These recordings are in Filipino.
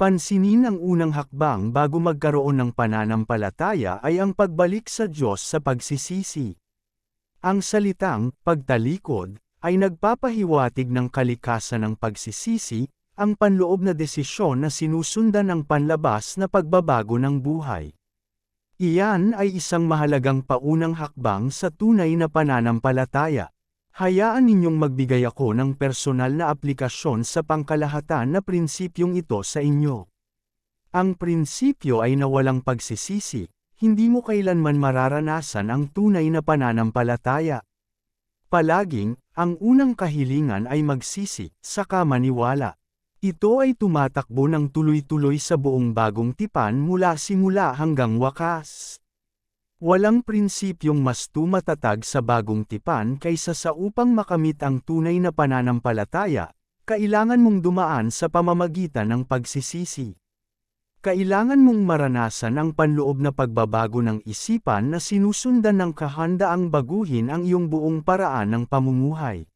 Pansinin ang unang hakbang bago magkaroon ng pananampalataya ay ang pagbalik sa Diyos sa pagsisisi. Ang salitang pagtalikod ay nagpapahiwatig ng kalikasan ng pagsisisi, ang panloob na desisyon na sinusundan ng panlabas na pagbabago ng buhay. Iyan ay isang mahalagang paunang hakbang sa tunay na pananampalataya. Hayaan ninyong magbigay ako ng personal na aplikasyon sa pangkalahatan na prinsipyong ito sa inyo. Ang prinsipyo ay na walang pagsisisi, hindi mo kailanman mararanasan ang tunay na pananampalataya. Palaging, ang unang kahilingan ay magsisi, saka maniwala. Ito ay tumatakbo ng tuloy-tuloy sa buong bagong tipan mula simula hanggang wakas. Walang prinsipyong mas tumatatag sa bagong tipan kaysa sa upang makamit ang tunay na pananampalataya, kailangan mong dumaan sa pamamagitan ng pagsisisi. Kailangan mong maranasan ang panloob na pagbabago ng isipan na sinusundan ng kahandaang baguhin ang iyong buong paraan ng pamumuhay.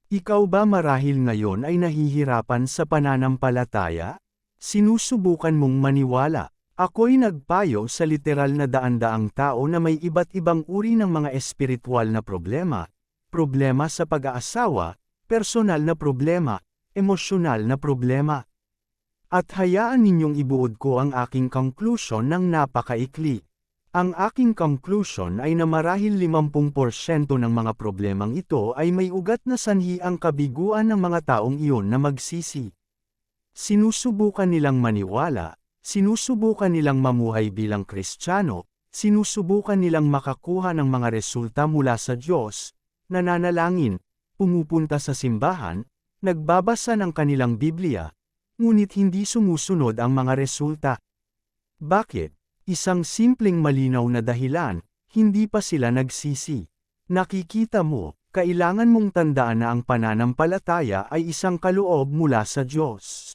Ikaw ba marahil ngayon ay nahihirapan sa pananampalataya? Sinusubukan mong maniwala. Ako'y nagpayo sa literal na daan-daang tao na may iba't ibang uri ng mga espiritual na problema, problema sa pag-aasawa, personal na problema, emosyonal na problema. At hayaan ninyong ibuod ko ang aking conclusion ng napakaikli. Ang aking conclusion ay na marahil 50% ng mga problemang ito ay may ugat na sanhi ang kabiguan ng mga taong iyon na magsisi. Sinusubukan nilang maniwala, sinusubukan nilang mamuhay bilang Kristiyano, sinusubukan nilang makakuha ng mga resulta mula sa Diyos, nananalangin, pumupunta sa simbahan, nagbabasa ng kanilang Biblia, ngunit hindi sumusunod ang mga resulta. Bakit? Isang simpleng malinaw na dahilan, hindi pa sila nagsisi. Nakikita mo, kailangan mong tandaan na ang pananampalataya ay isang kaloob mula sa Diyos.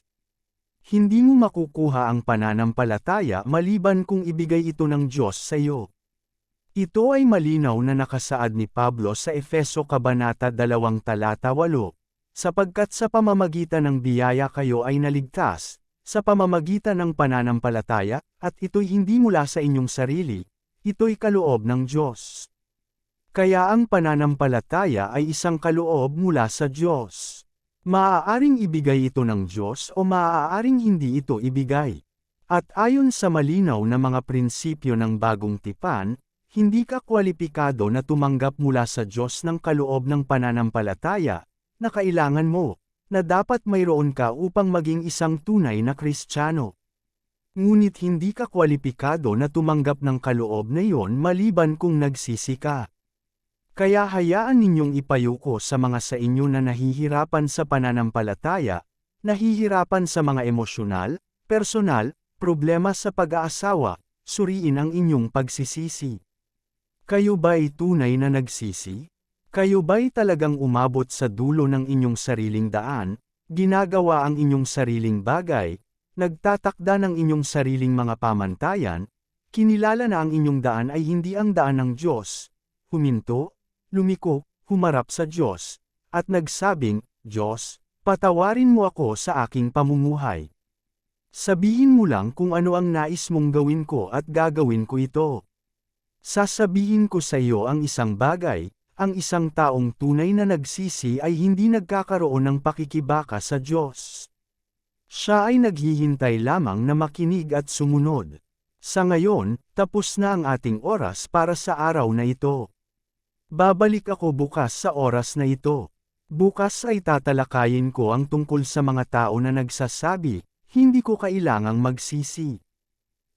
Hindi mo makukuha ang pananampalataya maliban kung ibigay ito ng Diyos sa iyo. Ito ay malinaw na nakasaad ni Pablo sa Efeso Kabanata 2:8, sapagkat sa pamamagitan ng biyaya kayo ay naligtas, sa pamamagitan ng pananampalataya, at ito'y hindi mula sa inyong sarili, ito'y kaloob ng Diyos. Kaya ang pananampalataya ay isang kaloob mula sa Diyos. Maaaring ibigay ito ng Diyos o maaaring hindi ito ibigay. At ayon sa malinaw na mga prinsipyo ng bagong tipan, hindi ka kwalipikado na tumanggap mula sa Diyos ng kaloob ng pananampalataya, na kailangan mo, na dapat mayroon ka upang maging isang tunay na Kristiyano. Ngunit hindi ka kwalipikado na tumanggap ng kaloob na iyon maliban kung nagsisi ka. Kaya hayaan ninyong ipayuko sa mga sa inyo na nahihirapan sa pananampalataya, nahihirapan sa mga emosyonal, personal, problema sa pag-aasawa, suriin ang inyong pagsisisi. Kayo ba'y tunay na nagsisi? Kayo ba'y talagang umabot sa dulo ng inyong sariling daan, ginagawa ang inyong sariling bagay, nagtatakda ng inyong sariling mga pamantayan, kinilala na ang inyong daan ay hindi ang daan ng Diyos, huminto, lumiko, humarap sa Diyos, at nagsabing, Diyos, patawarin mo ako sa aking pamumuhay. Sabihin mo lang kung ano ang nais mong gawin ko at gagawin ko ito. Sasabihin ko sa iyo ang isang bagay, ang isang taong tunay na nagsisi ay hindi nagkakaroon ng pakikibaka sa Diyos. Siya ay naghihintay lamang na makinig at sumunod. Sa ngayon, tapos na ang ating oras para sa araw na ito. Babalik ako bukas sa oras na ito. Bukas ay tatalakayin ko ang tungkol sa mga tao na nagsasabi, hindi ko kailangang magsisi.